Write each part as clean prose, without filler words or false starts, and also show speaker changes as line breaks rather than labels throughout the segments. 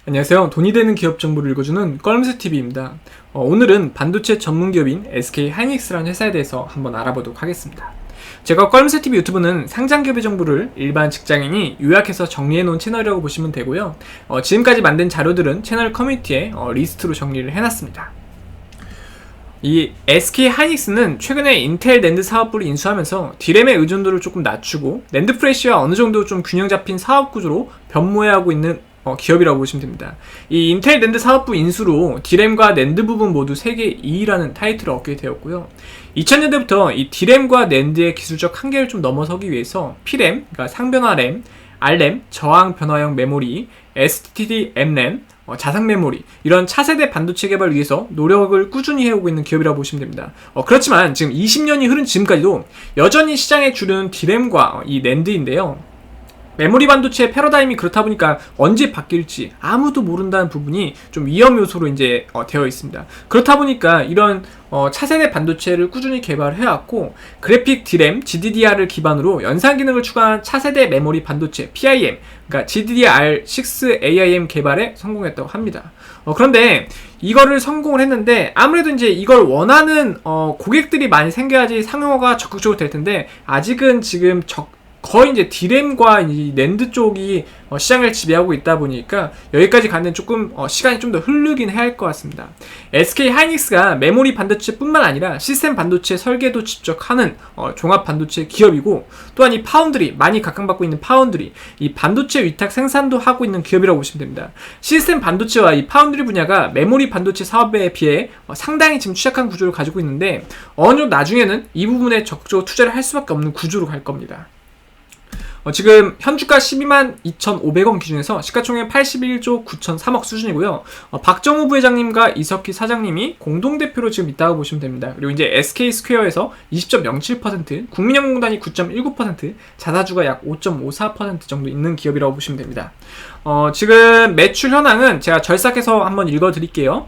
안녕하세요. 돈이 되는 기업 정보를 읽어주는 껄무새TV입니다. 오늘은 반도체 전문 기업인 SK하이닉스라는 회사에 대해서 한번 알아보도록 하겠습니다. 제가 껄무새TV 유튜브는 상장 기업의 정보를 일반 직장인이 요약해서 정리해놓은 채널이라고 보시면 되고요. 지금까지 만든 자료들은 채널 커뮤니티에 리스트로 정리를 해놨습니다. 이 SK하이닉스는 최근에 인텔 낸드 사업부를 인수하면서 D램의 의존도를 조금 낮추고 낸드 프레시와 어느 정도 좀 균형 잡힌 사업 구조로 변모해하고 있는 기업이라고 보시면 됩니다. 이 인텔 낸드 사업부 인수로 D램과 낸드 부분 모두 세계 2위라는 타이틀을 얻게 되었고요. 2000년대부터 이 D램과 낸드의 기술적 한계를 좀 넘어서기 위해서 P램, 그러니까 상변화 램, R램, 저항 변화형 메모리, STT-M램, 자상 메모리, 이런 차세대 반도체 개발을 위해서 노력을 꾸준히 해오고 있는 기업이라고 보시면 됩니다. 그렇지만 지금 20년이 흐른 지금까지도 여전히 시장의 주류는 D램과 이 낸드인데요. 메모리 반도체의 패러다임이 그렇다 보니까 언제 바뀔지 아무도 모른다는 부분이 좀 위험 요소로 이제 되어 있습니다. 그렇다 보니까 이런 차세대 반도체를 꾸준히 개발해왔고, 그래픽 D램, GDDR을 기반으로 연산 기능을 추가한 차세대 메모리 반도체 PIM, 그러니까 GDDR6AIM 개발에 성공했다고 합니다. 그런데 이거를 성공을 했는데 아무래도 이제 이걸 원하는 고객들이 많이 생겨야지 상용화가 적극적으로 될 텐데, 아직은 지금 거의 이제 D램과 이 낸드 쪽이 시장을 지배하고 있다 보니까 여기까지 가는 조금 시간이 좀 더 흐르긴 해야 할 것 같습니다. SK하이닉스가 메모리 반도체뿐만 아니라 시스템 반도체 설계도 직접 하는 종합 반도체 기업이고, 또한 이 파운드리, 많이 각광받고 있는 파운드리, 이 반도체 위탁 생산도 하고 있는 기업이라고 보시면 됩니다. 시스템 반도체와 이 파운드리 분야가 메모리 반도체 사업에 비해 상당히 지금 취약한 구조를 가지고 있는데, 어느 정도 나중에는 이 부분에 적극적으로 투자를 할 수밖에 없는 구조로 갈 겁니다. 지금 현주가 122,500원 기준에서 시가총액 81조 9,003억 수준이고요. 박정우 부회장님과 이석희 사장님이 공동대표로 지금 있다고 보시면 됩니다. 그리고 이제 SK스퀘어에서 20.07%, 국민연금공단이 9.19%, 자사주가 약 5.54% 정도 있는 기업이라고 보시면 됩니다. 지금 매출 현황은 제가 절삭해서 한번 읽어드릴게요.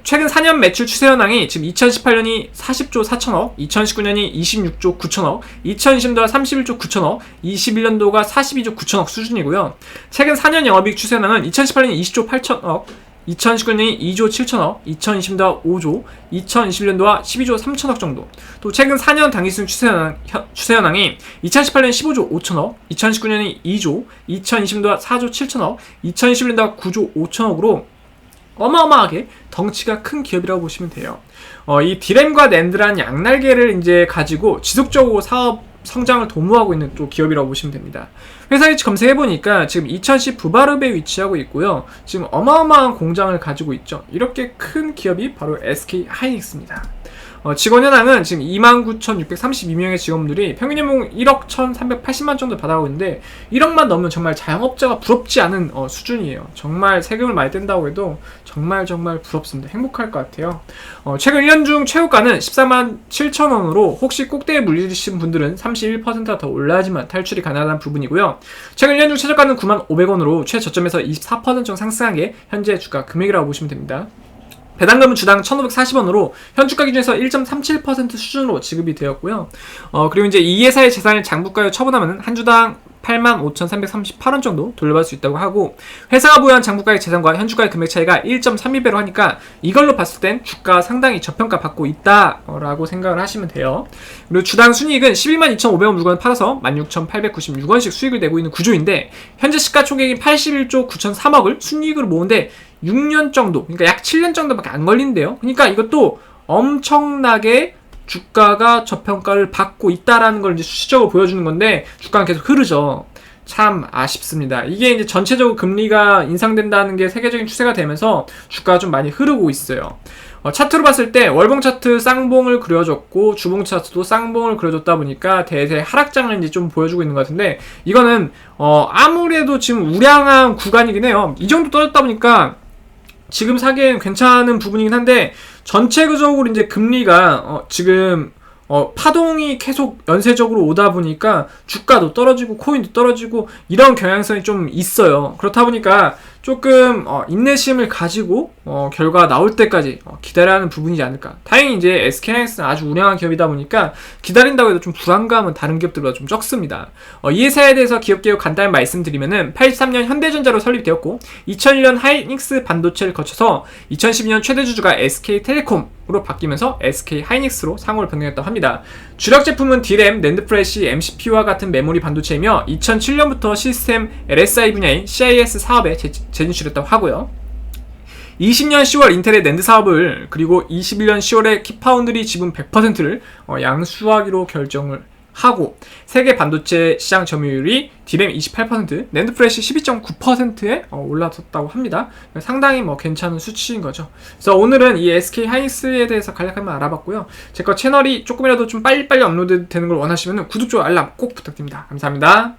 최근 4년 매출 추세 현황이 지금 2018년이 40조 4천억, 2019년이 26조 9천억, 2020년도가 31조 9천억, 21년도가 42조 9천억 수준이고요. 최근 4년 영업이익 추세 현황은 2018년이 20조 8천억, 2019년이 2조 7천억, 2020년도가 5조, 2021년도가 12조 3천억 정도. 또 최근 4년 당기순 추세 현황이 2018년 15조 5천억, 2019년이 2조, 2020년도가 4조 7천억, 2021년도가 9조 5천억으로 어마어마하게 덩치가 큰 기업이라고 보시면 돼요. 이 D램과 낸드라는 양날개를 이제 가지고 지속적으로 사업 성장을 도모하고 있는 또 기업이라고 보시면 됩니다. 회사 위치 검색해보니까 지금 이천시 부바르베에 위치하고 있고요. 지금 어마어마한 공장을 가지고 있죠. 이렇게 큰 기업이 바로 SK하이닉스입니다. 직원 현황은 지금 29,632명의 직원들이 평균 연봉 1억 1,380만 정도 받아가고 있는데, 1억만 넘으면 정말 자영업자가 부럽지 않은 수준이에요. 정말 세금을 많이 뗀다고 해도 정말 부럽습니다. 행복할 것 같아요. 최근 1년 중 최고가는 14만 7천원으로 혹시 꼭대기에 물리신 분들은 31%가 더 올라야지만 탈출이 가능하다는 부분이고요. 최근 1년 중 최저가는 9만 500원으로 최저점에서 24% 정도 상승한 게 현재 주가 금액이라고 보시면 됩니다. 배당금은 주당 1,540원으로 현주가 기준에서 1.37% 수준으로 지급이 되었고요. 그리고 이제 이 회사의 재산을 장부가에 처분하면 한 주당 85,338원 정도 돌려받을 수 있다고 하고, 회사가 보유한 장부가의 재산과 현주가의 금액 차이가 1.32배로 하니까 이걸로 봤을 땐 주가가 상당히 저평가 받고 있다라고 생각을 하시면 돼요. 그리고 주당 순이익은 122,500원 물건을 팔아서 16,896원씩 수익을 내고 있는 구조인데, 현재 시가총액이 81조 9,003억을 순이익으로 모으는데 6년 정도, 그러니까 약 7년 정도밖에 안 걸린대요. 그러니까 이것도 엄청나게 주가가 저평가를 받고 있다라는 걸 이제 수치적으로 보여주는 건데, 주가는 계속 흐르죠. 참 아쉽습니다. 이게 이제 전체적으로 금리가 인상된다는 게 세계적인 추세가 되면서 주가가 좀 많이 흐르고 있어요. 차트로 봤을 때 월봉 차트 쌍봉을 그려줬고 주봉 차트도 쌍봉을 그려줬다 보니까 대세 하락장을 이제 좀 보여주고 있는 것 같은데, 이거는 아무래도 지금 우량한 구간이긴 해요. 이 정도 떨어졌다 보니까 지금 사기엔 괜찮은 부분이긴 한데, 전체적으로 이제 금리가 지금 파동이 계속 연쇄적으로 오다 보니까 주가도 떨어지고 코인도 떨어지고 이런 경향성이 좀 있어요. 그렇다 보니까 조금 인내심을 가지고 결과가 나올 때까지 기다려야 하는 부분이지 않을까. 다행히 이제 SK하이닉스는 아주 우량한 기업이다 보니까 기다린다고 해도 좀 불안감은 다른 기업들보다 좀 적습니다. 이 회사에 대해서 기업 개요 간단히 말씀드리면은 83년 현대전자로 설립되었고 2001년 하이닉스 반도체를 거쳐서 2012년 최대 주주가 SK텔레콤으로 바뀌면서 SK하이닉스로 상호를 변경했다고 합니다. 주력 제품은 D램, 낸드프래시, MCP와 같은 메모리 반도체이며 2007년부터 시스템 LSI 분야인 CIS 사업에 재진출했다고 하고요. 20년 10월 인텔의 낸드 사업을 그리고 21년 10월에 키파운드리 지분 100%를 양수하기로 결정을 하고 세계 반도체 시장 점유율이 D램 28%, 낸드프래시 12.9%에 올라섰다고 합니다. 상당히 괜찮은 수치인 거죠. 그래서 오늘은 이 SK하이닉스에 대해서 간략하게 알아봤고요. 제 거 채널이 조금이라도 좀 빨리빨리 업로드 되는 걸 원하시면 구독, 좋아요, 알람 꼭 부탁드립니다. 감사합니다.